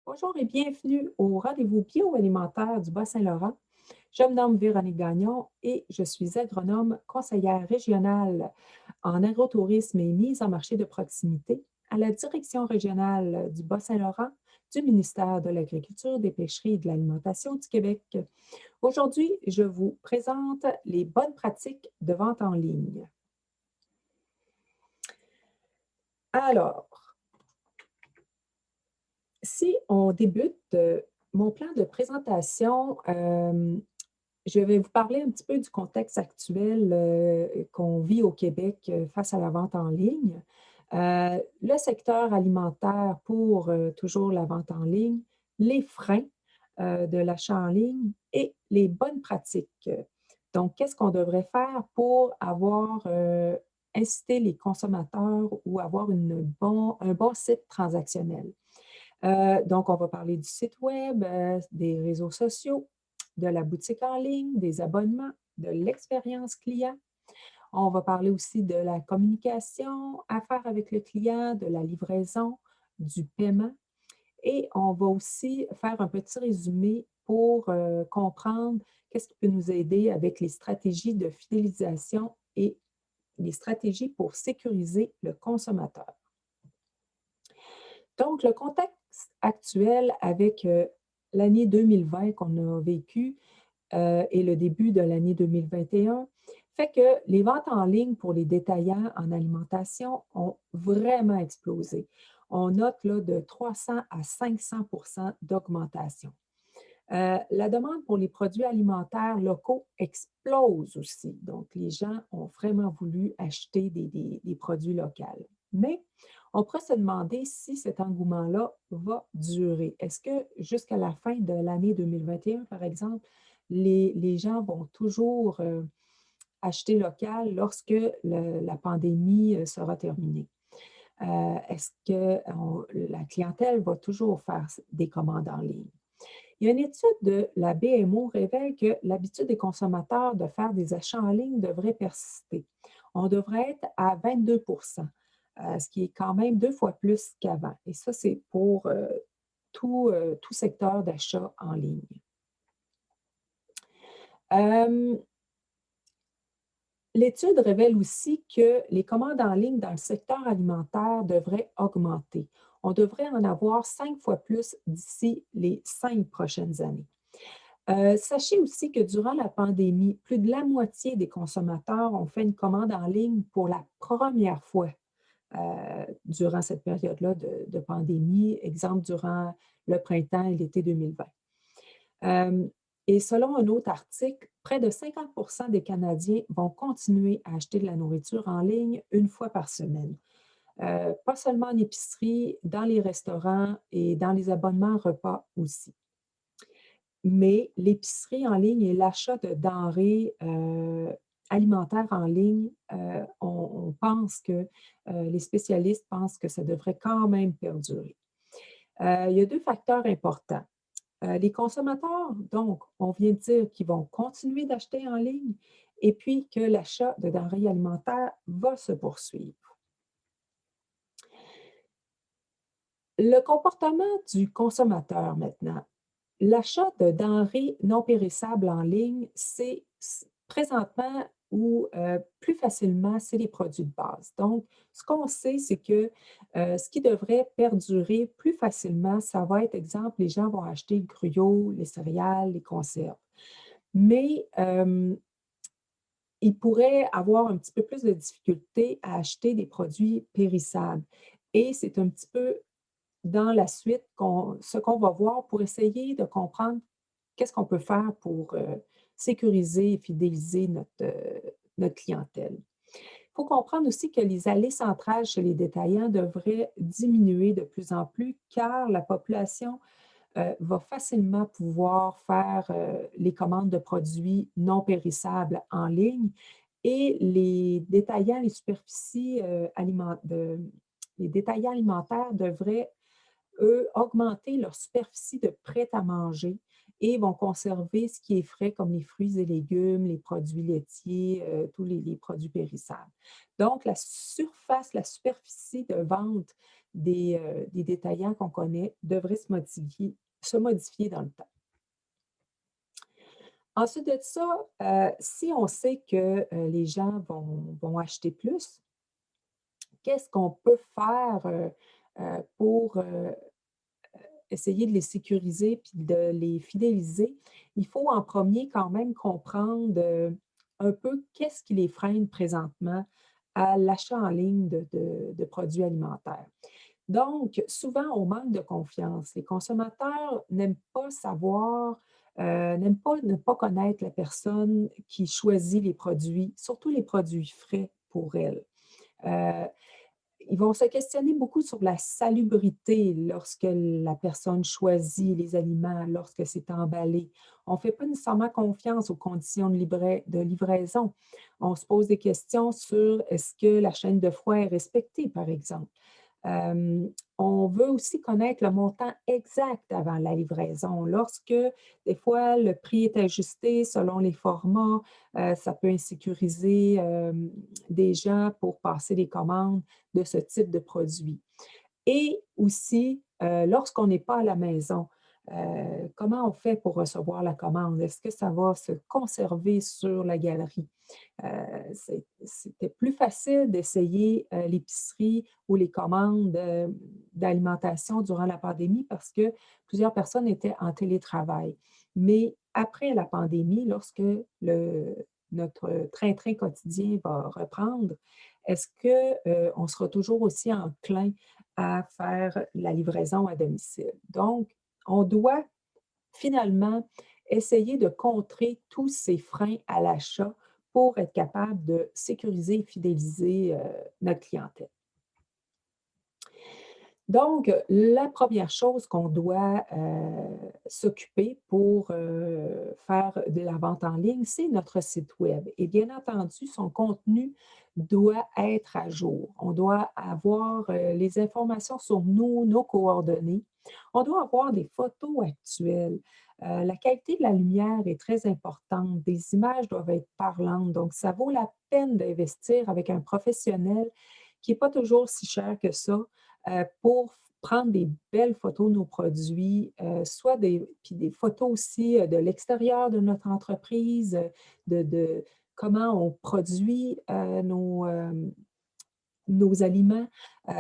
Bonjour et bienvenue au rendez-vous bio-alimentaire du Bas-Saint-Laurent. Je me nomme Véronique Gagnon et je suis agronome conseillère régionale en agrotourisme et mise en marché de proximité à la direction régionale du Bas-Saint-Laurent du ministère de l'Agriculture, des Pêcheries et de l'Alimentation du Québec. Aujourd'hui, je vous présente les bonnes pratiques de vente en ligne. Alors, si on débute, mon plan de présentation, je vais vous parler un petit peu du contexte actuel, qu'on vit au Québec, face à la vente en ligne. Le secteur alimentaire pour, toujours la vente en ligne, les freins, de l'achat en ligne et les bonnes pratiques. Donc, qu'est-ce qu'on devrait faire pour avoir, inciter les consommateurs ou avoir un bon site transactionnel? Donc, on va parler du site web, des réseaux sociaux, de la boutique en ligne, des abonnements, de l'expérience client. On va parler aussi de la communication à faire avec le client, de la livraison, du paiement et on va aussi faire un petit résumé pour comprendre qu'est-ce qui peut nous aider avec les stratégies de fidélisation et les stratégies pour sécuriser le consommateur. Donc, le contexte actuel avec l'année 2020 qu'on a vécue et le début de l'année 2021 fait que les ventes en ligne pour les détaillants en alimentation ont vraiment explosé. On note là, de 300 à 500 d'augmentation. La demande pour les produits alimentaires locaux explose aussi. Donc, les gens ont vraiment voulu acheter des produits locaux. Mais on pourrait se demander si cet engouement-là va durer. Est-ce que jusqu'à la fin de l'année 2021, par exemple, les gens vont toujours acheter local lorsque la pandémie sera terminée? Est-ce que la clientèle va toujours faire des commandes en ligne? Il y a une étude de la BMO révèle que l'habitude des consommateurs de faire des achats en ligne devrait persister. On devrait être à 22 ce qui est quand même 2 fois plus qu'avant. Et ça, c'est pour tout secteur d'achat en ligne. Euh, L'étude révèle aussi que les commandes en ligne dans le secteur alimentaire devraient augmenter. On devrait en avoir 5 fois plus d'ici les 5 prochaines années. Sachez aussi que durant la pandémie, plus de la moitié des consommateurs ont fait une commande en ligne pour la première fois durant cette période-là de pandémie, exemple durant le printemps et l'été 2020. Et selon un autre article, près de 50 des Canadiens vont continuer à acheter de la nourriture en ligne 1 fois par semaine. Pas seulement en épicerie, dans les restaurants et dans les abonnements repas aussi. Mais l'épicerie en ligne et l'achat de denrées alimentaires en ligne, on pense que les spécialistes pensent que ça devrait quand même perdurer. Il y a 2 facteurs importants. Les consommateurs, donc, on vient de dire qu'ils vont continuer d'acheter en ligne et puis que l'achat de denrées alimentaires va se poursuivre. Le comportement du consommateur maintenant. L'achat de denrées non périssables en ligne, c'est présentement ou plus facilement, c'est les produits de base. Donc, ce qu'on sait, c'est que ce qui devrait perdurer plus facilement, ça va être, exemple, les gens vont acheter le gruau, les céréales, les conserves. Mais ils pourraient avoir un petit peu plus de difficulté à acheter des produits périssables. Et c'est un petit peu dans la suite ce qu'on va voir pour essayer de comprendre qu'est-ce qu'on peut faire pour sécuriser et fidéliser notre clientèle. Il faut comprendre aussi que les allées centrales chez les détaillants devraient diminuer de plus en plus car la population va facilement pouvoir faire les commandes de produits non périssables en ligne et les détaillants, les superficies les détaillants alimentaires devraient eux, augmenter leur superficie de prêt à manger et vont conserver ce qui est frais, comme les fruits et légumes, les produits laitiers, tous les produits périssables. Donc, la superficie de vente des détaillants qu'on connaît devrait se modifier dans le temps. Ensuite de ça, si on sait que les gens vont acheter plus, qu'est-ce qu'on peut faire pour essayer de les sécuriser puis de les fidéliser? Il faut en premier quand même comprendre un peu qu'est-ce qui les freine présentement à l'achat en ligne de produits alimentaires. Donc, souvent, on manque de confiance. Les consommateurs n'aiment pas savoir, n'aiment pas ne pas connaître la personne qui choisit les produits, surtout les produits frais pour elles. Euh, Ils vont se questionner beaucoup sur la salubrité lorsque la personne choisit les aliments, lorsque c'est emballé. On ne fait pas nécessairement confiance aux conditions de livraison. On se pose des questions sur est-ce que la chaîne de froid est respectée, par exemple. Euh, on veut aussi connaître le montant exact avant la livraison. Lorsque, des fois, le prix est ajusté selon les formats, ça peut insécuriser des gens pour passer des commandes de ce type de produit. Et aussi, lorsqu'on n'est pas à la maison, comment on fait pour recevoir la commande? Est-ce que ça va se conserver sur la galerie? C'était plus facile d'essayer l'épicerie ou les commandes d'alimentation durant la pandémie parce que plusieurs personnes étaient en télétravail. Mais après la pandémie, lorsque notre train-train quotidien va reprendre, est-ce qu'on sera toujours aussi enclin à faire la livraison à domicile? Donc, on doit finalement essayer de contrer tous ces freins à l'achat pour être capable de sécuriser et fidéliser notre clientèle. Donc, la première chose qu'on doit s'occuper pour faire de la vente en ligne, c'est notre site web. Et bien entendu, son contenu doit être à jour. On doit avoir les informations sur nous, nos coordonnées. On doit avoir des photos actuelles. La qualité de la lumière est très importante. Des images doivent être parlantes. Donc, ça vaut la peine d'investir avec un professionnel qui n'est pas toujours si cher que ça pour prendre des belles photos de nos produits, soit puis des photos aussi de l'extérieur de notre entreprise, de comment on produit nos aliments.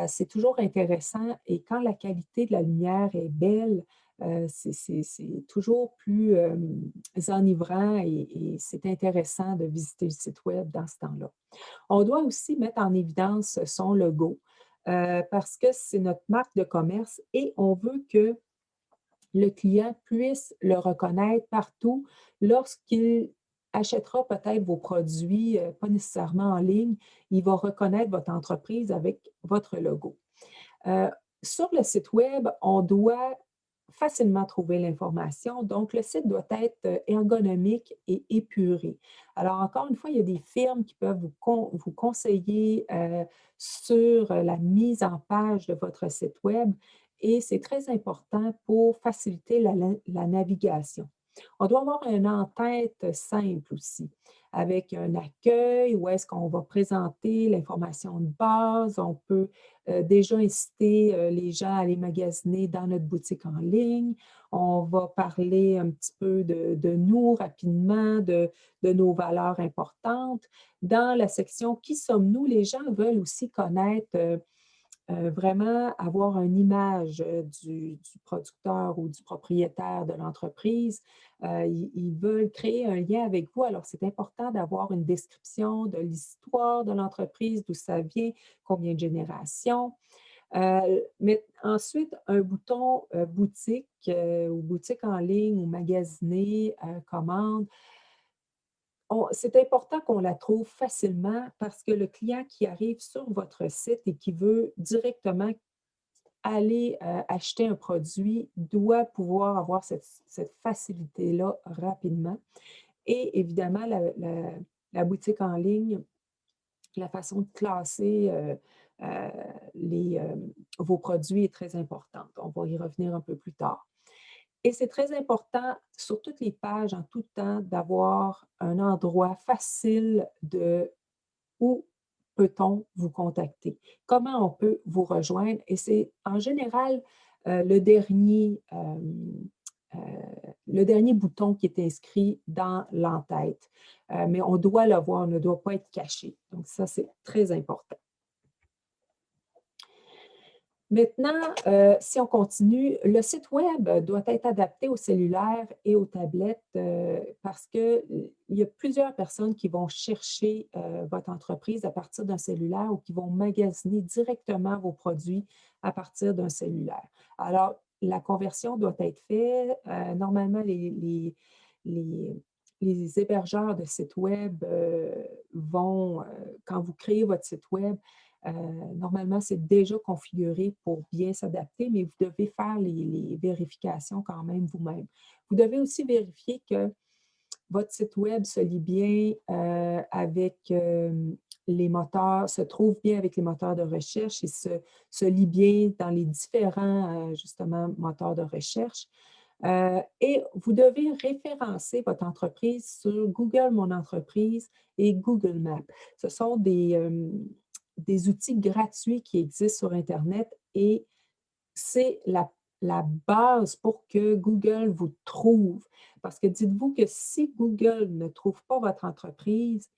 C'est toujours intéressant et quand la qualité de la lumière est belle, c'est toujours plus enivrant et c'est intéressant de visiter le site web dans ce temps-là. On doit aussi mettre en évidence son logo parce que c'est notre marque de commerce et on veut que le client puisse le reconnaître partout lorsqu'il achètera peut-être vos produits, pas nécessairement en ligne, il va reconnaître votre entreprise avec votre logo. Euh, sur le site web, on doit facilement trouver l'information. Donc, le site doit être ergonomique et épuré. Alors, encore une fois, il y a des firmes qui peuvent vous conseiller sur la mise en page de votre site web et c'est très important pour faciliter la navigation. On doit avoir une en-tête simple aussi, avec un accueil où est-ce qu'on va présenter l'information de base. On peut déjà inciter les gens à aller magasiner dans notre boutique en ligne. On va parler un petit peu de nous rapidement, de nos valeurs importantes. Dans la section Qui sommes-nous? Les gens veulent aussi connaître vraiment avoir une image du producteur ou du propriétaire de l'entreprise. Ils veulent créer un lien avec vous. Alors, c'est important d'avoir une description de l'histoire de l'entreprise, d'où ça vient, combien de générations. Mais ensuite, un bouton boutique ou boutique en ligne ou magasiner, commande, c'est important qu'on la trouve facilement parce que le client qui arrive sur votre site et qui veut directement aller acheter un produit doit pouvoir avoir cette facilité-là rapidement. Et évidemment, la boutique en ligne, la façon de classer vos produits est très importante. On va y revenir un peu plus tard. Et c'est très important sur toutes les pages, en tout temps, d'avoir un endroit facile de où peut-on vous contacter? Comment on peut vous rejoindre? Et c'est en général euh, le dernier bouton qui est inscrit dans l'entête. Mais on doit le voir, on ne doit pas être caché. Donc ça, c'est très important. Maintenant, si on continue, le site web doit être adapté aux cellulaires et aux tablettes parce qu'il y a plusieurs personnes qui vont chercher votre entreprise à partir d'un cellulaire ou qui vont magasiner directement vos produits à partir d'un cellulaire. Alors, la conversion doit être faite. Normalement, les- les hébergeurs de sites web vont, quand vous créez votre site web, normalement, c'est déjà configuré pour bien s'adapter, mais vous devez faire les vérifications quand même vous-même. Vous devez aussi vérifier que votre site web se lie bien avec les moteurs, se trouve bien avec les moteurs de recherche et se lie bien dans les différents, justement, moteurs de recherche. Et vous devez référencer votre entreprise sur Google Mon Entreprise et Google Maps. Ce sont des outils gratuits qui existent sur Internet et c'est la base pour que Google vous trouve. Parce que dites-vous que si Google ne trouve pas votre entreprise,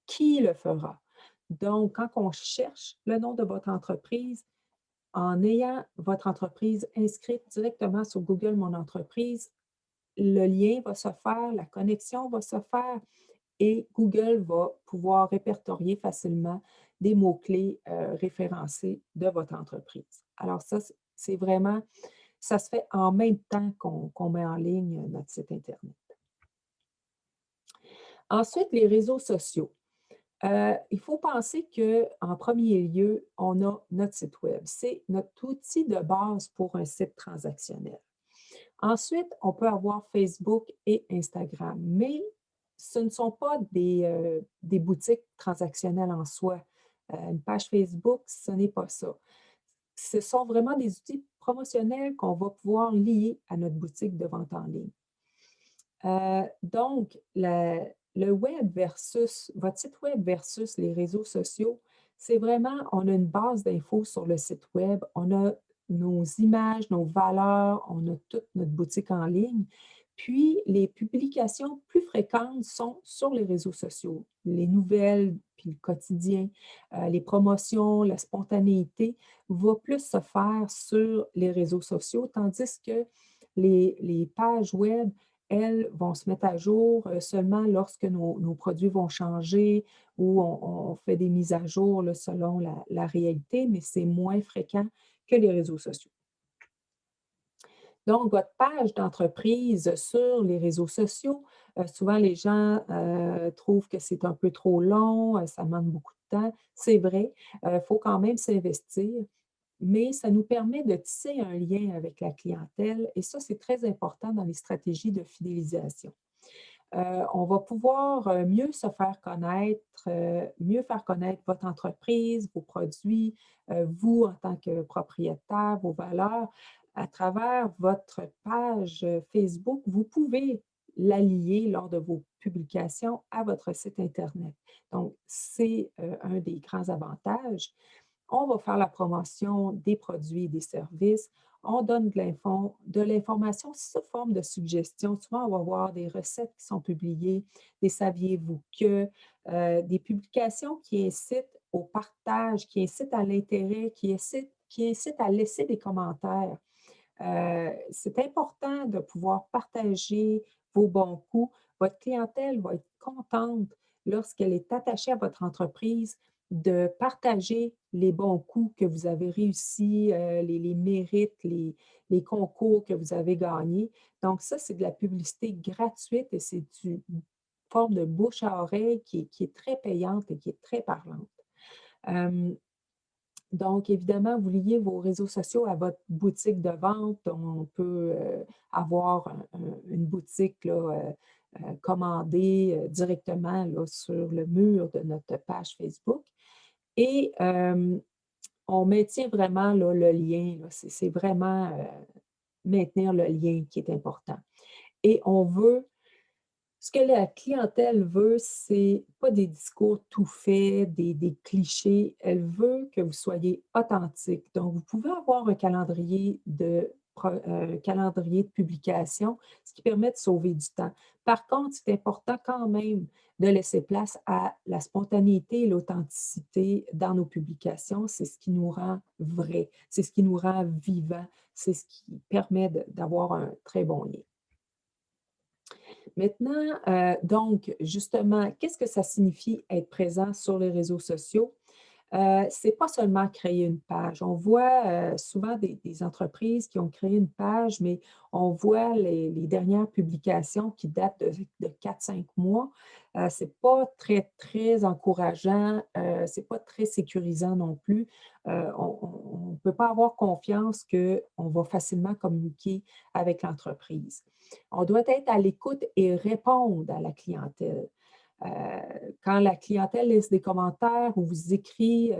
qui le fera? Donc, quand on cherche le nom de votre entreprise, en ayant votre entreprise inscrite directement sur Google Mon Entreprise, le lien va se faire, la connexion va se faire et Google va pouvoir répertorier facilement des mots-clés référencés de votre entreprise. Alors ça, c'est vraiment, ça se fait en même temps qu'on met en ligne notre site Internet. Ensuite, les réseaux sociaux. Il faut penser qu'en premier lieu, on a notre site Web. C'est notre outil de base pour un site transactionnel. Ensuite, on peut avoir Facebook et Instagram, mais ce ne sont pas des boutiques transactionnelles en soi. Une page Facebook, ce n'est pas ça. Ce sont vraiment des outils promotionnels qu'on va pouvoir lier à notre boutique de vente en ligne. Donc, le web versus votre site web versus les réseaux sociaux, c'est vraiment, on a une base d'infos sur le site web, on a nos images, nos valeurs, on a toute notre boutique en ligne. Puis, les publications plus fréquentes sont sur les réseaux sociaux. Les nouvelles, puis le quotidien, les promotions, la spontanéité va plus se faire sur les réseaux sociaux, tandis que les pages web, elles vont se mettre à jour seulement lorsque nos produits vont changer ou on fait des mises à jour là, selon la réalité, mais c'est moins fréquent que les réseaux sociaux. Donc, votre page d'entreprise sur les réseaux sociaux, souvent les gens trouvent que c'est un peu trop long, ça demande beaucoup de temps. C'est vrai, il faut quand même s'investir, mais ça nous permet de tisser un lien avec la clientèle et ça, c'est très important dans les stratégies de fidélisation. On va pouvoir mieux se faire connaître, mieux faire connaître votre entreprise, vos produits, vous en tant que propriétaire, vos valeurs. À travers votre page Facebook, vous pouvez l'allier lors de vos publications à votre site Internet. Donc, c'est un des grands avantages. On va faire la promotion des produits et des services. On donne de l'information sous forme de suggestions. Souvent, on va voir des recettes qui sont publiées, des saviez-vous que, des publications qui incitent au partage, qui incitent à l'intérêt, qui incitent à laisser des commentaires. C'est important de pouvoir partager vos bons coups. Votre clientèle va être contente lorsqu'elle est attachée à votre entreprise de partager les bons coups que vous avez réussi, les mérites, les concours que vous avez gagnés. Donc ça, c'est de la publicité gratuite et c'est une forme de bouche à oreille qui est très payante et qui est très parlante. Donc, évidemment, vous liez vos réseaux sociaux à votre boutique de vente. On peut avoir une boutique là, commandée directement là, sur le mur de notre page Facebook. Et on maintient vraiment là, le lien, là. C'est vraiment maintenir le lien qui est important. Et on veut ce que la clientèle veut, c'est pas des discours tout faits, des clichés. Elle veut que vous soyez authentique. Donc, vous pouvez avoir un calendrier de publication, ce qui permet de sauver du temps. Par contre, c'est important quand même de laisser place à la spontanéité et l'authenticité dans nos publications. C'est ce qui nous rend vrai, c'est ce qui nous rend vivants, c'est ce qui permet d'avoir un très bon lien. Maintenant, donc, justement, qu'est-ce que ça signifie être présent sur les réseaux sociaux? C'est pas seulement créer une page. On voit, souvent des entreprises qui ont créé une page, mais on voit les dernières publications qui datent de 4-5 mois. C'est pas très, très encourageant, c'est pas très sécurisant non plus. On ne peut pas avoir confiance qu'on va facilement communiquer avec l'entreprise. On doit être à l'écoute et répondre à la clientèle. Quand la clientèle laisse des commentaires ou vous écrit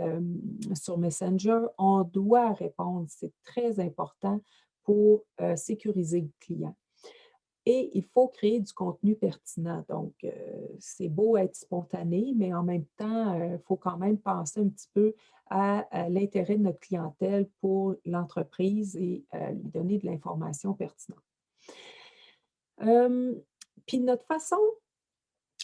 sur Messenger, on doit répondre. C'est très important pour sécuriser le client. Et il faut créer du contenu pertinent. Donc, c'est beau être spontané, mais en même temps, il faut quand même penser un petit peu à l'intérêt de notre clientèle pour l'entreprise et lui donner de l'information pertinente. Euh, Puis notre façon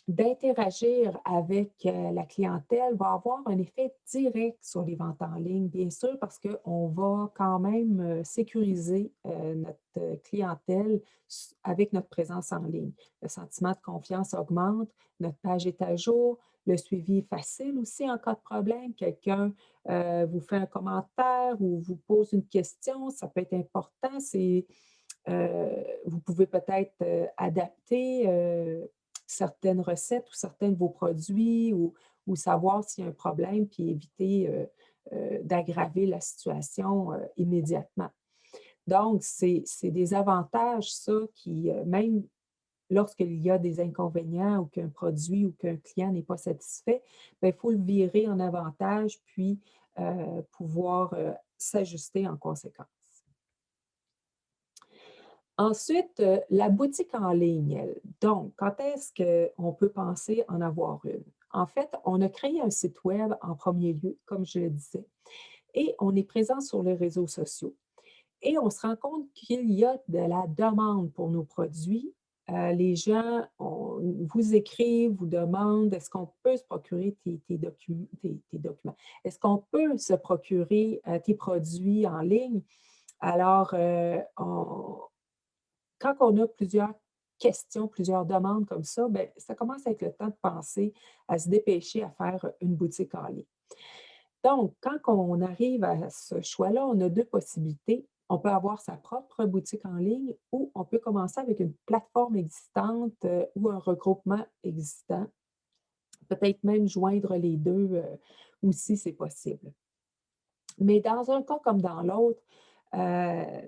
d'interagir avec la clientèle va avoir un effet direct sur les ventes en ligne, bien sûr, parce qu'on va quand même sécuriser notre clientèle avec notre présence en ligne. Le sentiment de confiance augmente, notre page est à jour, le suivi est facile aussi en cas de problème. Quelqu'un vous fait un commentaire ou vous pose une question, ça peut être important. Vous pouvez peut-être adapter certaines recettes ou certains de vos produits ou savoir s'il y a un problème, puis éviter d'aggraver la situation immédiatement. Donc, c'est des avantages, ça, qui, même lorsqu'il y a des inconvénients ou qu'un produit ou qu'un client n'est pas satisfait, bien, il faut le virer en avantage, puis pouvoir s'ajuster en conséquence. Ensuite, la boutique en ligne, elle. Donc, quand est-ce qu'on peut penser en avoir une? En fait, on a créé un site web en premier lieu, comme je le disais, et on est présent sur les réseaux sociaux. Et on se rend compte qu'il y a de la demande pour nos produits. Les gens vous écrivent, vous demandent est-ce qu'on peut se procurer tes documents? Est-ce qu'on peut se procurer tes produits en ligne? Alors, quand on a plusieurs questions, plusieurs demandes comme ça, bien, ça commence à être le temps de penser à se dépêcher à faire une boutique en ligne. Donc, quand on arrive à ce choix-là, on a deux possibilités. On peut avoir sa propre boutique en ligne ou on peut commencer avec une plateforme existante ou un regroupement existant. Peut-être même joindre les deux aussi, c'est possible. Mais dans un cas comme dans l'autre, euh,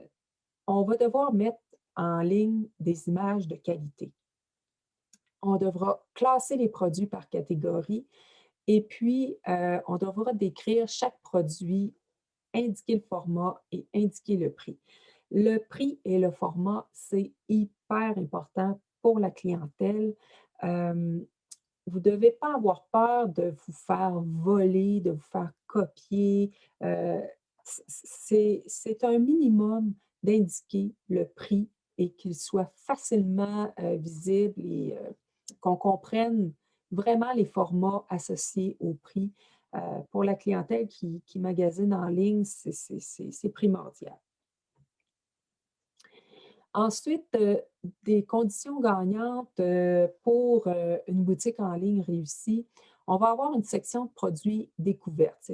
on va devoir mettre en ligne des images de qualité. On devra classer les produits par catégorie et puis on devra décrire chaque produit, indiquer le format et indiquer le prix. Le prix et le format, c'est hyper important pour la clientèle. Euh, Vous ne devez pas avoir peur de vous faire voler, de vous faire copier. Euh, c'est un minimum d'indiquer le prix et qu'il soit facilement visible et qu'on comprenne vraiment les formats associés au prix. Pour la clientèle qui magasine en ligne, c'est primordial. Ensuite, des conditions gagnantes pour une boutique en ligne réussie. On va avoir une section de produits découvertes.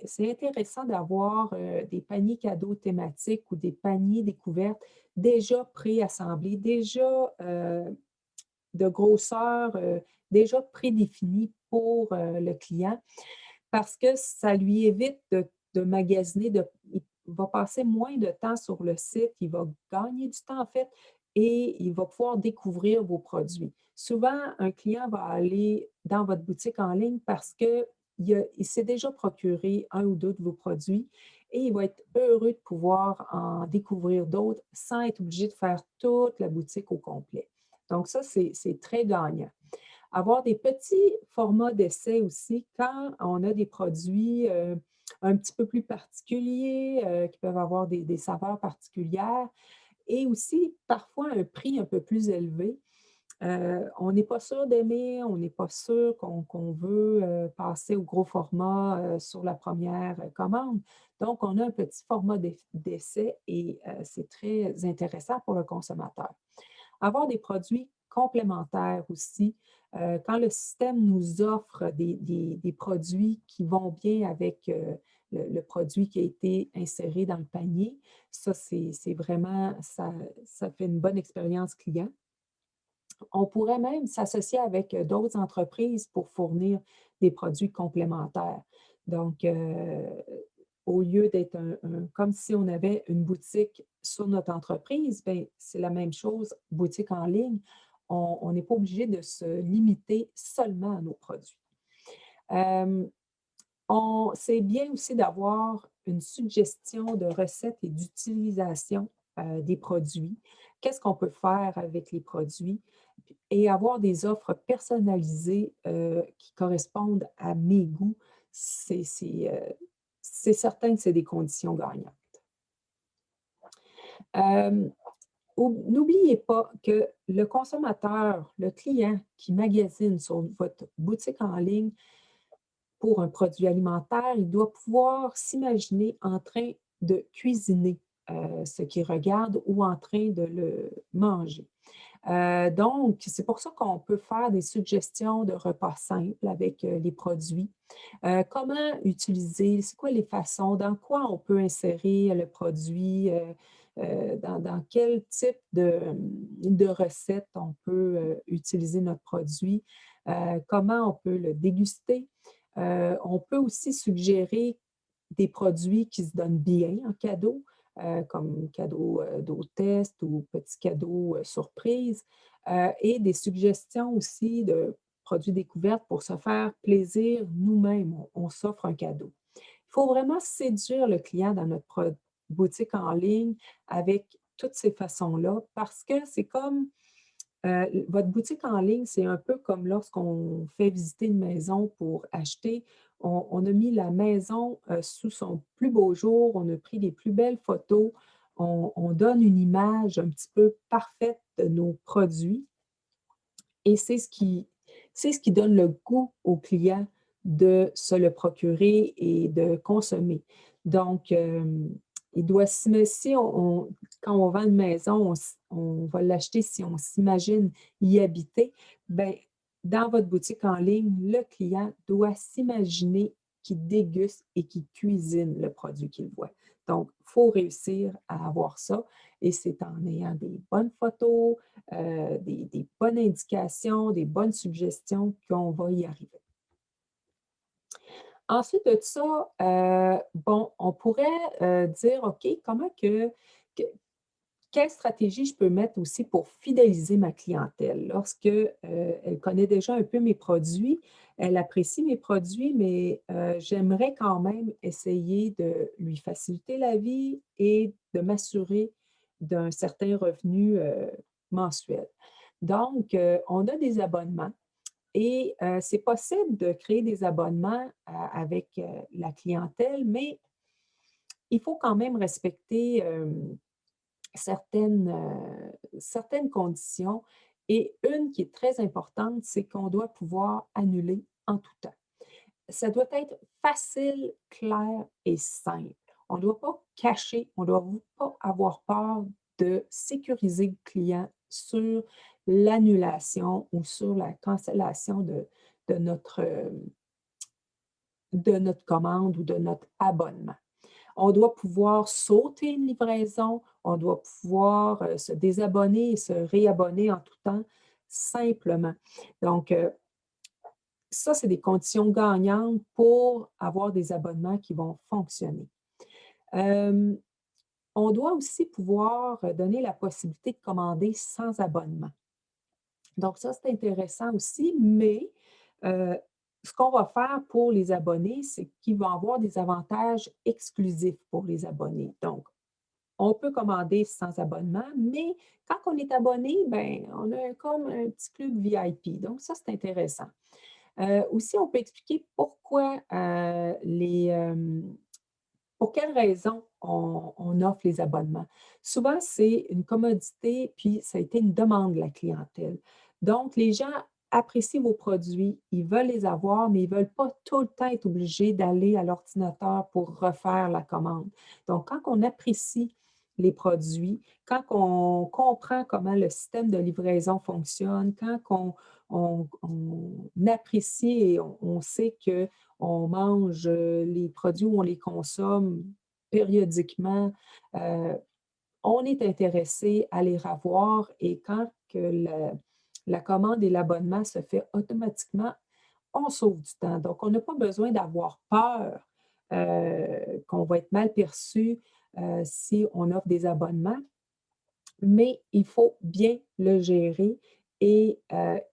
C'est intéressant d'avoir des paniers cadeaux thématiques ou des paniers découvertes déjà préassemblés, déjà de grosseur, déjà prédéfinie pour le client parce que ça lui évite de magasiner, il va passer moins de temps sur le site, il va gagner du temps en fait et il va pouvoir découvrir vos produits. Souvent, un client va aller dans votre boutique en ligne parce que il s'est déjà procuré un ou deux de vos produits et il va être heureux de pouvoir en découvrir d'autres sans être obligé de faire toute la boutique au complet. Donc ça, c'est très gagnant. Avoir des petits formats d'essai aussi quand on a des produits un petit peu plus particuliers, qui peuvent avoir des saveurs particulières et aussi parfois un prix un peu plus élevé. On n'est pas sûr d'aimer, on n'est pas sûr qu'on veut passer au gros format sur la première commande. Donc, on a un petit format d'essai et c'est très intéressant pour le consommateur. Avoir des produits complémentaires aussi. Quand le système nous offre des produits qui vont bien avec le produit qui a été inséré dans le panier, ça, c'est vraiment, ça fait une bonne expérience client. On pourrait même s'associer avec d'autres entreprises pour fournir des produits complémentaires. Donc, au lieu d'être comme si on avait une boutique sur notre entreprise, bien, c'est la même chose, boutique en ligne. On n'est pas obligé de se limiter seulement à nos produits. Euh, c'est bien aussi d'avoir une suggestion de recettes et d'utilisation des produits. Qu'est-ce qu'on peut faire avec les produits? Et avoir des offres personnalisées qui correspondent à mes goûts, c'est certain que c'est des conditions gagnantes. Euh, N'oubliez pas que le consommateur, le client qui magasine sur votre boutique en ligne pour un produit alimentaire, il doit pouvoir s'imaginer en train de cuisiner ce qu'il regarde ou en train de le manger. Donc, c'est pour ça qu'on peut faire des suggestions de repas simples avec les produits. Comment utiliser, c'est quoi les façons, dans quoi on peut insérer le produit, dans quel type de recette on peut utiliser notre produit, comment on peut le déguster. On peut aussi suggérer des produits qui se donnent bien en cadeau, comme cadeau d'hôtesse ou petit cadeau surprise, et des suggestions aussi de produits découvertes pour se faire plaisir nous-mêmes. On s'offre un cadeau. Il faut vraiment séduire le client dans notre boutique en ligne avec toutes ces façons-là parce que c'est comme votre boutique en ligne, c'est un peu comme lorsqu'on fait visiter une maison pour acheter. On a mis la maison sous son plus beau jour, on a pris les plus belles photos, on donne une image un petit peu parfaite de nos produits et c'est ce qui donne le goût au client de se le procurer et de consommer. Donc, il doit si quand on vend une maison, on va l'acheter si on s'imagine y habiter, bien, dans votre boutique en ligne, le client doit s'imaginer qu'il déguste et qu'il cuisine le produit qu'il voit. Donc, il faut réussir à avoir ça et c'est en ayant des bonnes photos, des bonnes indications, des bonnes suggestions qu'on va y arriver. Ensuite de ça, bon, on pourrait dire, OK, quelle stratégie je peux mettre aussi pour fidéliser ma clientèle lorsque elle connaît déjà un peu mes produits, elle apprécie mes produits, mais j'aimerais quand même essayer de lui faciliter la vie et de m'assurer d'un certain revenu mensuel. Donc, on a des abonnements et c'est possible de créer des abonnements avec la clientèle, mais il faut quand même respecter certaines conditions. Et une qui est très importante, c'est qu'on doit pouvoir annuler en tout temps. Ça doit être facile, clair et simple. On ne doit pas cacher, on ne doit pas avoir peur de sécuriser le client sur l'annulation ou sur la cancellation de notre, euh, de notre commande ou de notre abonnement. On doit pouvoir sauter une livraison, on doit pouvoir se désabonner et se réabonner en tout temps simplement. Donc, ça, c'est des conditions gagnantes pour avoir des abonnements qui vont fonctionner. Euh, on doit aussi pouvoir donner la possibilité de commander sans abonnement. Donc, ça, c'est intéressant aussi, mais ce qu'on va faire pour les abonnés, c'est qu'ils vont avoir des avantages exclusifs pour les abonnés. Donc, on peut commander sans abonnement, mais quand on est abonné, ben, on a comme un petit club VIP. Donc, ça, c'est intéressant. Aussi, on peut expliquer pourquoi pour quelles raisons on offre les abonnements. Souvent, c'est une commodité, puis ça a été une demande de la clientèle. Donc, les gens apprécient vos produits, ils veulent les avoir, mais ils ne veulent pas tout le temps être obligés d'aller à l'ordinateur pour refaire la commande. Donc, quand on apprécie les produits, quand on comprend comment le système de livraison fonctionne, quand on apprécie et on sait que on mange les produits ou on les consomme périodiquement, heu, on est intéressé à les revoir et quand que la commande et l'abonnement se fait automatiquement, on sauve du temps. Donc, on n'a pas besoin d'avoir peur, qu'on va être mal perçu, si on offre des abonnements, mais il faut bien le gérer et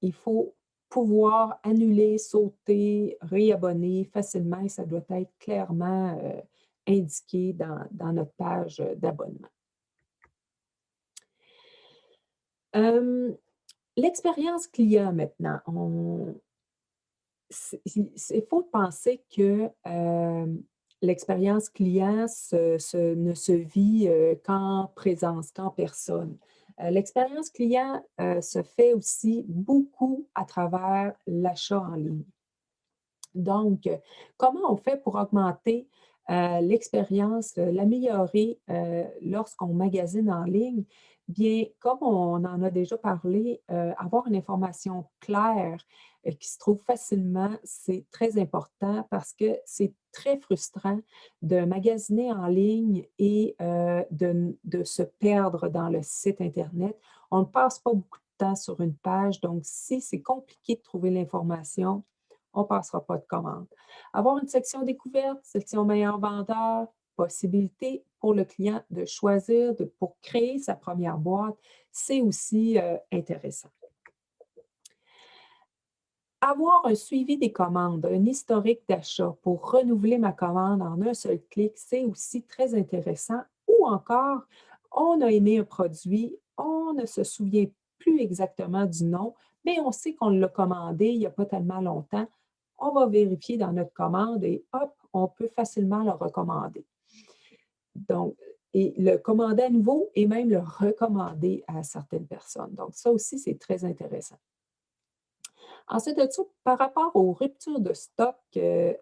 il faut pouvoir annuler, sauter, réabonner facilement et ça doit être clairement, indiqué dans notre page, d'abonnement. Hem, L'expérience client maintenant, il faut penser que, l'expérience client ne se vit, qu'en présence, qu'en personne. L'expérience client, se fait aussi beaucoup à travers l'achat en ligne. Donc, comment on fait pour augmenter, l'expérience, l'améliorer, lorsqu'on magasine en ligne? Bien, comme on en a déjà parlé, avoir une information claire, qui se trouve facilement, c'est très important parce que c'est très frustrant de magasiner en ligne et de se perdre dans le site internet. On ne passe pas beaucoup de temps sur une page, donc si c'est compliqué de trouver l'information, on ne passera pas de commande. Avoir une section découverte, section meilleur vendeur, possibilité pour le client de choisir pour créer sa première boîte, c'est aussi intéressant. Avoir un suivi des commandes, un historique d'achat pour renouveler ma commande en un seul clic, c'est aussi très intéressant. Ou encore, on a aimé un produit, on ne se souvient plus exactement du nom, mais on sait qu'on l'a commandé il n'y a pas tellement longtemps. On va vérifier dans notre commande et hop, on peut facilement le recommander. Donc, et le commander à nouveau et même le recommander à certaines personnes. Donc, ça aussi, c'est très intéressant. Ensuite de ça, par rapport aux ruptures de stock, il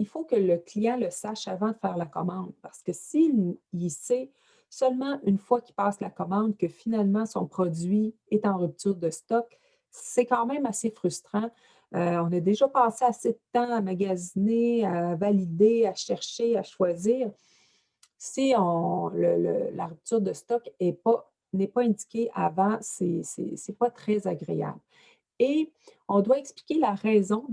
faut que le client le sache avant de faire la commande parce que s'il il sait seulement une fois qu'il passe la commande que finalement son produit est en rupture de stock, c'est quand même assez frustrant. On a déjà passé assez de temps à magasiner, à valider, à chercher, à choisir. Si la rupture de stock n'est pas indiquée avant, c'est pas très agréable. Et on doit expliquer la raison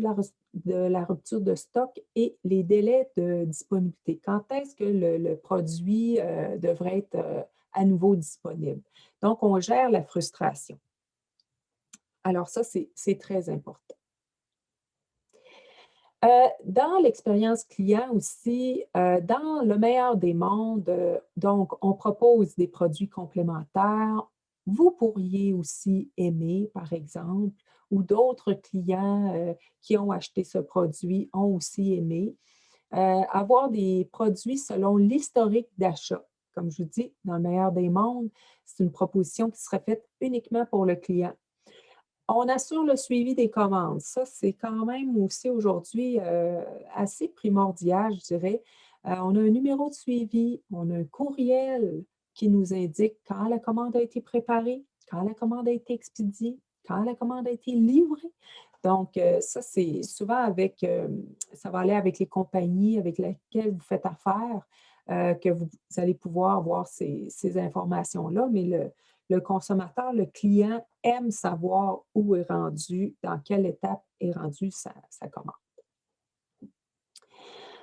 de la rupture de stock et les délais de disponibilité. Quand est-ce que le produit, devrait être, à nouveau disponible? Donc, on gère la frustration. Alors ça, c'est très important. Dans l'expérience client aussi, dans le meilleur des mondes, donc on propose des produits complémentaires. Vous pourriez aussi aimer, par exemple, ou d'autres clients, qui ont acheté ce produit ont aussi aimé. Avoir des produits selon l'historique d'achat. Comme je vous dis, dans le meilleur des mondes, c'est une proposition qui serait faite uniquement pour le client. On assure le suivi des commandes. Ça, c'est quand même aussi aujourd'hui, assez primordial, je dirais. On a un numéro de suivi, on a un courriel qui nous indique quand la commande a été préparée, quand la commande a été expédiée, quand la commande a été livrée. Donc, ça, c'est souvent ça va aller avec les compagnies avec lesquelles vous faites affaire, que vous allez pouvoir avoir ces informations-là, mais le consommateur, le client aime savoir où est rendu, dans quelle étape est rendue sa commande.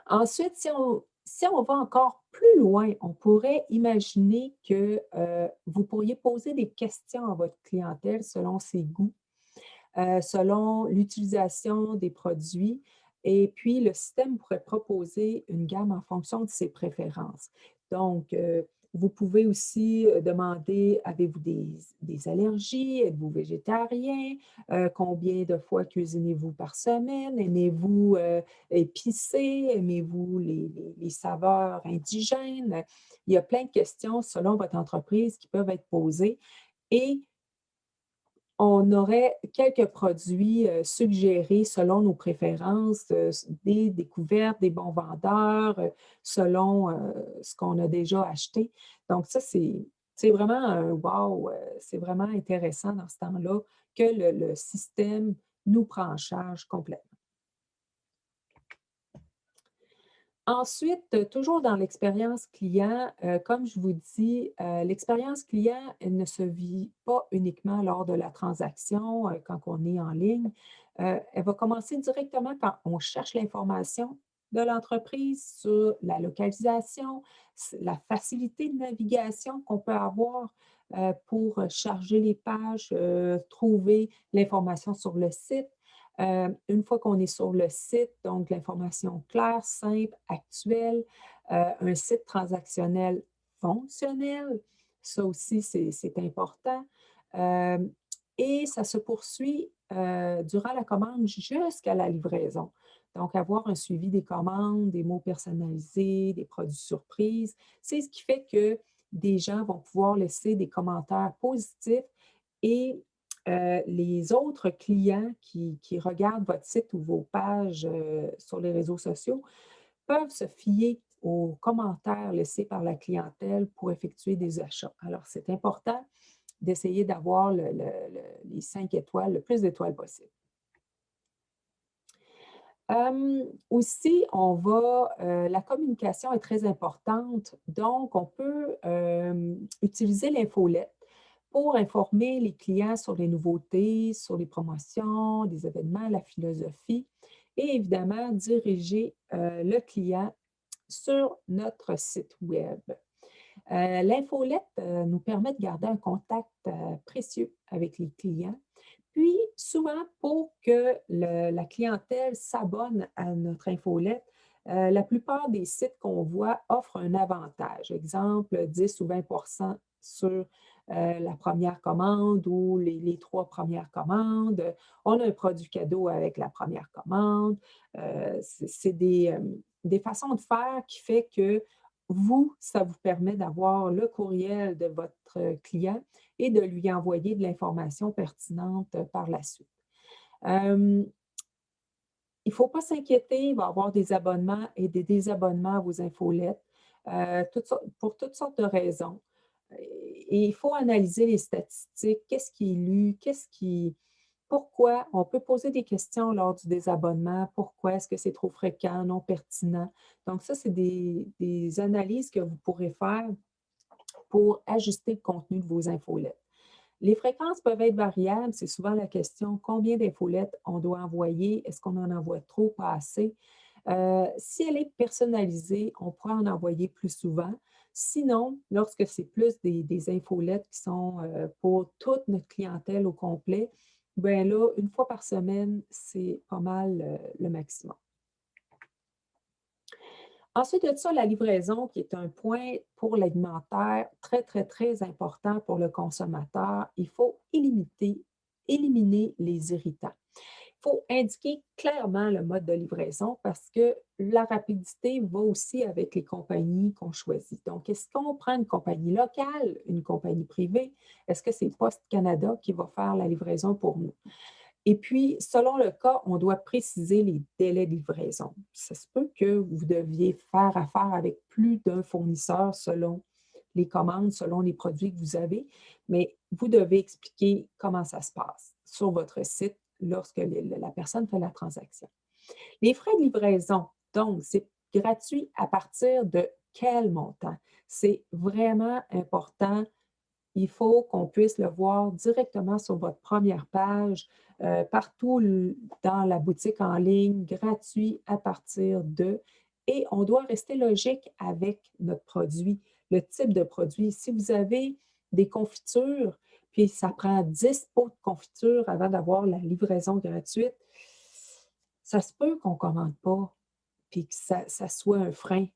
Ensuite, si on va encore plus loin, on pourrait imaginer que vous pourriez poser des questions à votre clientèle selon ses goûts. selon l'utilisation des produits. Et puis, le système pourrait proposer une gamme en fonction de ses préférences. Donc, vous pouvez aussi demander, avez-vous des allergies? Êtes-vous végétarien? Combien de fois cuisinez-vous par semaine? Aimez-vous épicé? Aimez-vous les saveurs indigènes? Il y a plein de questions selon votre entreprise qui peuvent être posées et on aurait quelques produits suggérés selon nos préférences, des découvertes, des bons vendeurs, selon ce qu'on a déjà acheté. Donc ça, c'est vraiment un wow, c'est vraiment intéressant dans ce temps-là que le système nous prend en charge complètement. Ensuite, toujours dans l'expérience client, comme je vous dis, l'expérience client, elle ne se vit pas uniquement lors de la transaction, quand on est en ligne. Elle va commencer directement quand on cherche l'information de l'entreprise sur la localisation, la facilité de navigation qu'on peut avoir, pour charger les pages, trouver l'information sur le site. Une fois qu'on est sur le site, donc l'information claire, simple, actuelle, un site transactionnel fonctionnel, ça aussi c'est important. Hem, et ça se poursuit, durant la commande jusqu'à la livraison. Donc avoir un suivi des commandes, des mots personnalisés, des produits surprises, c'est ce qui fait que des gens vont pouvoir laisser des commentaires positifs et les autres clients qui regardent votre site ou vos pages, sur les réseaux sociaux peuvent se fier aux commentaires laissés par la clientèle pour effectuer des achats. Alors, c'est important d'essayer d'avoir les 5 étoiles, le plus d'étoiles possible. Aussi, la communication est très importante, donc on peut, utiliser l'infolette pour informer les clients sur les nouveautés, sur les promotions, les événements, la philosophie et évidemment diriger, le client sur notre site web. L'infolette, nous permet de garder un contact, précieux avec les clients. Puis, souvent, pour que la clientèle s'abonne à notre infolette, la plupart des sites qu'on voit offrent un avantage. Exemple, 10 ou 20 sur la première commande ou les 3 premières commandes. On a un produit cadeau avec la première commande. C'est des façons de faire qui fait que vous, ça vous permet d'avoir le courriel de votre client et de lui envoyer de l'information pertinente par la suite. Il ne faut pas s'inquiéter, il va y avoir des abonnements et des désabonnements à vos infolettes, pour toutes sortes de raisons. Et il faut analyser les statistiques, qu'est-ce qui est lu, pourquoi? On peut poser des questions lors du désabonnement. Pourquoi? Est-ce que c'est trop fréquent, non pertinent? Donc ça, c'est des analyses que vous pourrez faire pour ajuster le contenu de vos infolettes. Les fréquences peuvent être variables. C'est souvent la question, combien d'infolettes on doit envoyer? Est-ce qu'on en envoie trop, pas assez? Si elle est personnalisée, on pourra en envoyer plus souvent. Sinon, lorsque c'est plus des infolettes qui sont pour toute notre clientèle au complet, bien là, une fois par semaine, c'est pas mal le maximum. Ensuite de ça, la livraison, qui est un point pour l'alimentaire très, très, très important pour le consommateur. Il faut éliminer les irritants. Il faut indiquer clairement le mode de livraison parce que la rapidité va aussi avec les compagnies qu'on choisit. Donc, est-ce qu'on prend une compagnie locale, une compagnie privée? Est-ce que c'est Post Canada qui va faire la livraison pour nous? Et puis, selon le cas, on doit préciser les délais de livraison. Ça se peut que vous deviez faire affaire avec plus d'un fournisseur selon les commandes, selon les produits que vous avez, mais vous devez expliquer comment ça se passe sur votre site lorsque la personne fait la transaction. Les frais de livraison, donc, c'est gratuit à partir de quel montant? C'est vraiment important. Il faut qu'on puisse le voir directement sur votre première page, partout dans la boutique en ligne, gratuit à partir de. Et on doit rester logique avec notre produit, le type de produit. Si vous avez des confitures, puis ça prend 10 pots de confiture avant d'avoir la livraison gratuite, ça se peut qu'on ne commande pas, puis que ça soit un frein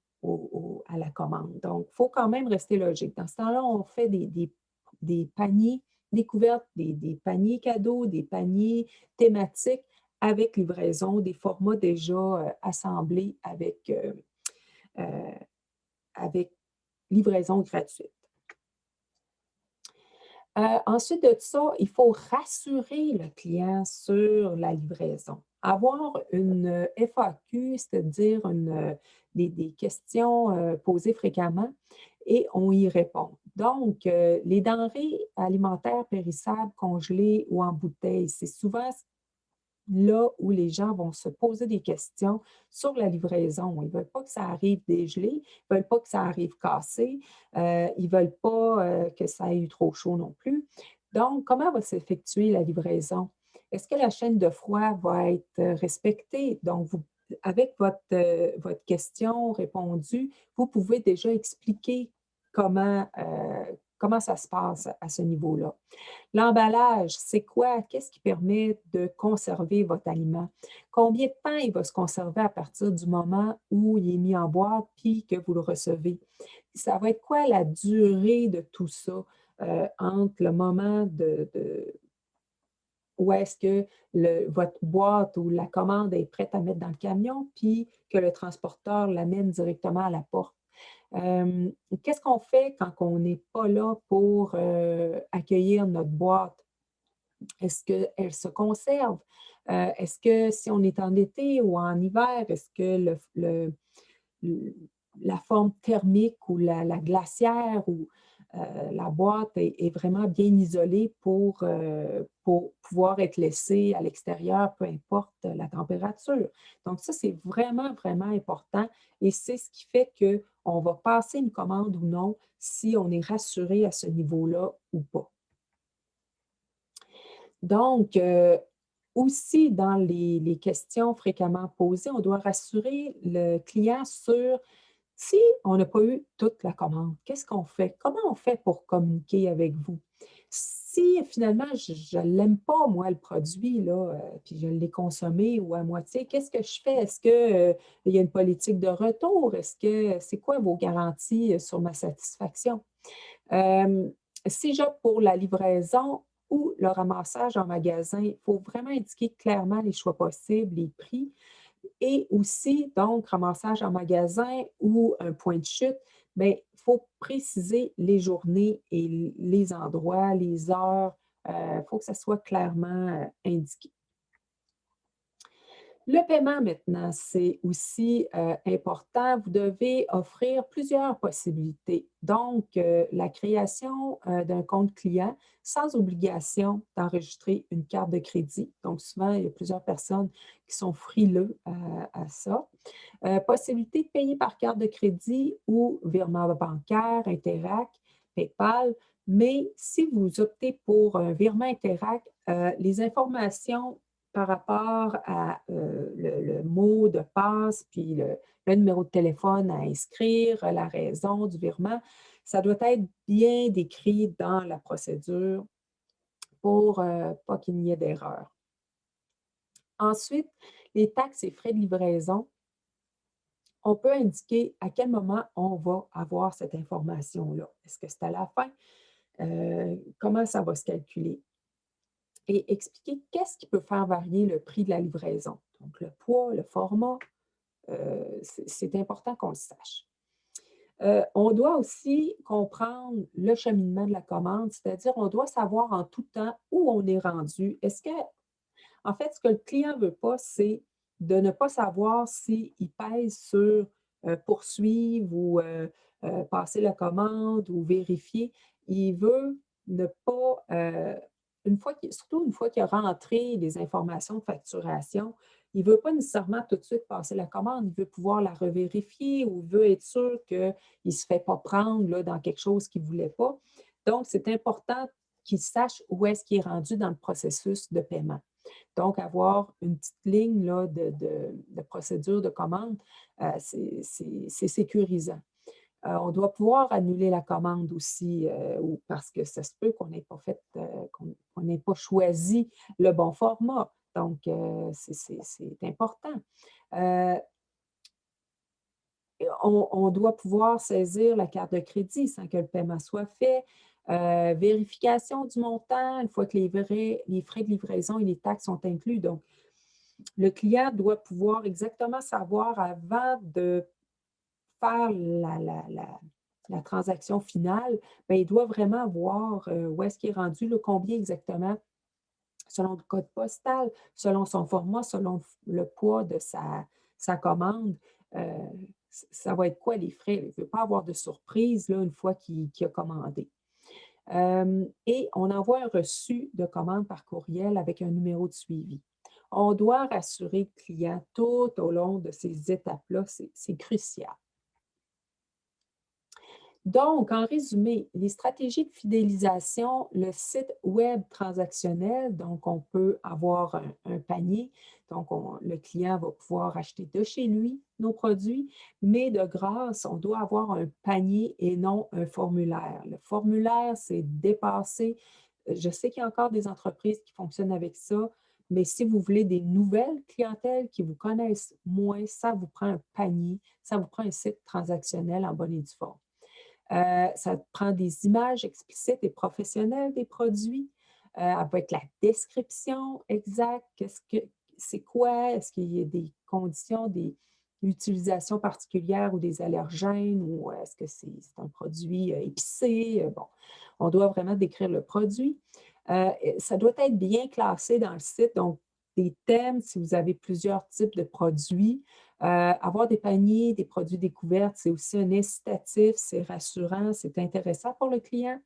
à la commande. Donc, il faut quand même rester logique. Dans ce temps-là, on fait des paniers découvertes, des paniers cadeaux, des paniers thématiques avec livraison, des formats déjà assemblés euh, avec livraison gratuite. Ensuite de ça, il faut rassurer le client sur la livraison. Avoir une FAQ, c'est-à-dire des questions posées fréquemment et on y répond. Donc, les denrées alimentaires périssables, congelées ou en bouteille, c'est souvent là où les gens vont se poser des questions sur la livraison. Ils ne veulent pas que ça arrive dégelé, ils ne veulent pas que ça arrive cassé, ils ne veulent pas que ça ait eu trop chaud non plus. Donc, comment va s'effectuer la livraison? Est-ce que la chaîne de froid va être respectée? Donc, avec votre question répondue, vous pouvez déjà expliquer comment ça se passe à ce niveau-là. L'emballage, c'est quoi? Qu'est-ce qui permet de conserver votre aliment? Combien de temps il va se conserver à partir du moment où il est mis en boîte puis que vous le recevez? Ça va être quoi la durée de tout ça entre le moment où est-ce que votre boîte ou la commande est prête à mettre dans le camion puis que le transporteur l'amène directement à la porte? Qu'est-ce qu'on fait quand on n'est pas là pour accueillir notre boîte? Est-ce qu'elle se conserve? Est-ce que si on est en été ou en hiver, est-ce que la forme thermique ou la glacière ou la boîte est vraiment bien isolée pour pouvoir être laissée à l'extérieur, peu importe la température? Donc ça, c'est vraiment, vraiment important et c'est ce qui fait qu'on va passer une commande ou non si on est rassuré à ce niveau-là ou pas. Donc, aussi dans les questions fréquemment posées, on doit rassurer le client sur si on n'a pas eu toute la commande, qu'est-ce qu'on fait? Comment on fait pour communiquer avec vous? Si finalement je ne l'aime pas, moi, le produit, là, puis je l'ai consommé ou à moitié, qu'est-ce que je fais? Est-ce qu'il y a une politique de retour? C'est quoi vos garanties sur ma satisfaction? Euh, Si j'opte pour la livraison ou le ramassage en magasin, il faut vraiment indiquer clairement les choix possibles, les prix et aussi, donc, ramassage en magasin ou un point de chute, bien, il faut préciser les journées et les endroits, les heures. Il faut que ça soit clairement indiqué. Le paiement maintenant, c'est aussi important. Vous devez offrir plusieurs possibilités. Donc, la création d'un compte client sans obligation d'enregistrer une carte de crédit. Donc, souvent, il y a plusieurs personnes qui sont frileux à ça. Possibilité de payer par carte de crédit ou virement bancaire, Interac, PayPal. Mais si vous optez pour un virement Interac, les informations par rapport à le mot de passe, puis le numéro de téléphone à inscrire, la raison du virement, ça doit être bien décrit dans la procédure pour pas qu'il n'y ait d'erreur. Ensuite, les taxes et frais de livraison, on peut indiquer à quel moment on va avoir cette information-là. Est-ce que c'est à la fin? Comment ça va se calculer? Et expliquer qu'est-ce qui peut faire varier le prix de la livraison. Donc, le poids, le format, c'est important qu'on le sache. On doit aussi comprendre le cheminement de la commande, c'est-à-dire on doit savoir en tout temps où on est rendu. En fait, ce que le client ne veut pas, c'est de ne pas savoir s'il pèse sur poursuivre ou passer la commande ou vérifier. Il veut ne pas, surtout une fois qu'il a rentré les informations de facturation, il ne veut pas nécessairement tout de suite passer la commande, il veut pouvoir la revérifier ou il veut être sûr qu'il ne se fait pas prendre là, dans quelque chose qu'il ne voulait pas. Donc, c'est important qu'il sache où est-ce qu'il est rendu dans le processus de paiement. Donc, avoir une petite ligne là, de procédure de commande, c'est sécurisant. On doit pouvoir annuler la commande aussi, ou parce que ça se peut qu'on n'ait pas fait, qu'on n'ait pas choisi le bon format. Donc, c'est important. Heu, on doit pouvoir saisir la carte de crédit sans que le paiement soit fait. Vérification du montant une fois que les frais de livraison et les taxes sont inclus. Donc, le client doit pouvoir exactement savoir avant de faire la transaction finale, bien, il doit vraiment voir, où est-ce qu'il est rendu, le combien exactement, selon le code postal, selon son format, selon le poids de sa commande, heu, ça va être quoi les frais? Il ne veut pas avoir de surprise là, une fois qu'il a commandé. Et on envoie un reçu de commande par courriel avec un numéro de suivi. On doit rassurer le client tout au long de ces étapes-là, c'est crucial. Donc, en résumé, les stratégies de fidélisation, le site web transactionnel, donc on peut avoir un panier, donc le client va pouvoir acheter de chez lui nos produits, mais de grâce, on doit avoir un panier et non un formulaire. Le formulaire, c'est dépassé. Je sais qu'il y a encore des entreprises qui fonctionnent avec ça, mais si vous voulez des nouvelles clientèles qui vous connaissent moins, ça vous prend un panier, ça vous prend un site transactionnel en bonne et due forme. Ça prend des images explicites et professionnelles des produits, avec la description exacte, qu'est-ce que c'est quoi? Est-ce qu'il y a des conditions, des utilisations particulières ou des allergènes ou est-ce que c'est un produit, épicé? Bon, on doit vraiment décrire le produit. Et ça doit être bien classé dans le site, donc des thèmes, si vous avez plusieurs types de produits, avoir des paniers, des produits découvertes, c'est aussi un incitatif, c'est rassurant, c'est intéressant pour le client.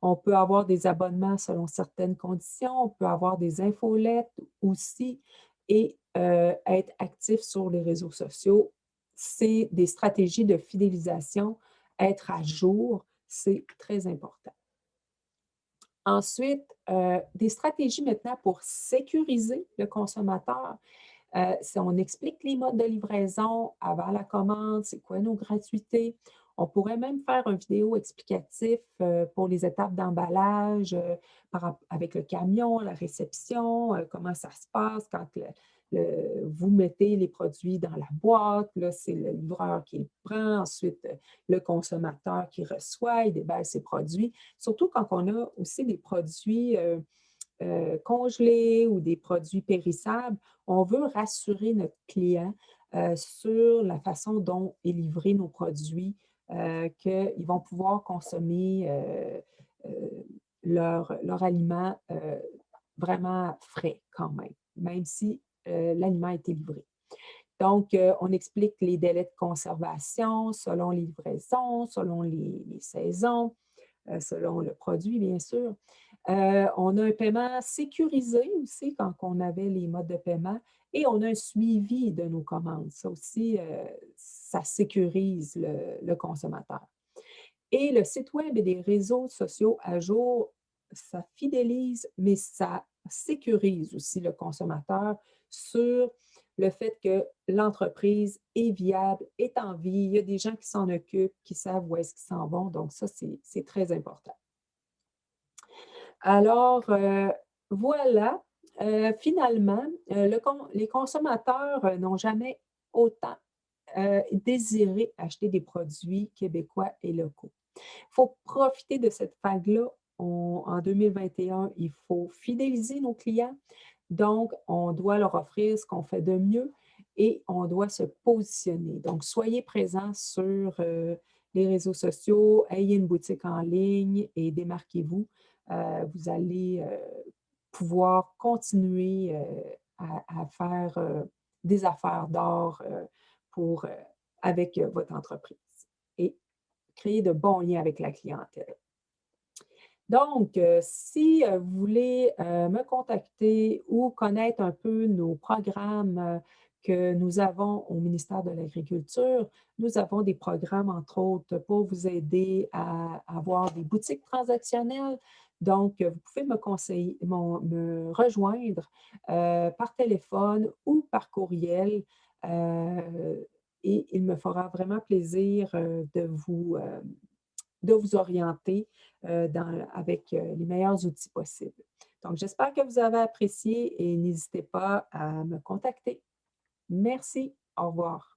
On peut avoir des abonnements selon certaines conditions, on peut avoir des infolettes aussi et être actif sur les réseaux sociaux. C'est des stratégies de fidélisation. Être à jour, c'est très important. Ensuite, des stratégies maintenant pour sécuriser le consommateur. On explique les modes de livraison avant la commande, c'est quoi nos gratuités. On pourrait même faire une vidéo explicatif pour les étapes d'emballage avec le camion, la réception, comment ça se passe quand vous mettez les produits dans la boîte. Là, c'est le livreur qui le prend, ensuite le consommateur qui reçoit, il déballe ses produits. Surtout quand on a aussi des produits congelés ou des produits périssables, on veut rassurer notre client sur la façon dont est livré nos produits, qu'ils vont pouvoir consommer euh, leur aliment vraiment frais quand même, même si l'aliment a été livré. Donc, on explique les délais de conservation selon les livraisons, selon les saisons, selon le produit, bien sûr. On a un paiement sécurisé aussi quand on avait les modes de paiement et on a un suivi de nos commandes. Ça aussi, ça sécurise le consommateur. Et le site web et des réseaux sociaux à jour, ça fidélise, mais ça sécurise aussi le consommateur sur le fait que l'entreprise est viable, est en vie. Il y a des gens qui s'en occupent, qui savent où est-ce qu'ils s'en vont. Donc, ça, c'est très important. Alors, voilà, finalement, les consommateurs n'ont jamais autant désiré acheter des produits québécois et locaux. Il faut profiter de cette vague-là. En 2021, il faut fidéliser nos clients. Donc, on doit leur offrir ce qu'on fait de mieux et on doit se positionner. Donc, soyez présents sur les réseaux sociaux, ayez une boutique en ligne et démarquez-vous. Vous allez pouvoir continuer à faire des affaires d'or pour, avec votre entreprise et créer de bons liens avec la clientèle. Donc, si vous voulez me contacter ou connaître un peu nos programmes que nous avons au ministère de l'Agriculture, nous avons des programmes, entre autres, pour vous aider à avoir des boutiques transactionnelles. Donc, vous pouvez me conseiller, me rejoindre par téléphone ou par courriel. et il me fera vraiment plaisir de vous orienter avec les meilleurs outils possibles. Donc, j'espère que vous avez apprécié et n'hésitez pas à me contacter. Merci. Au revoir.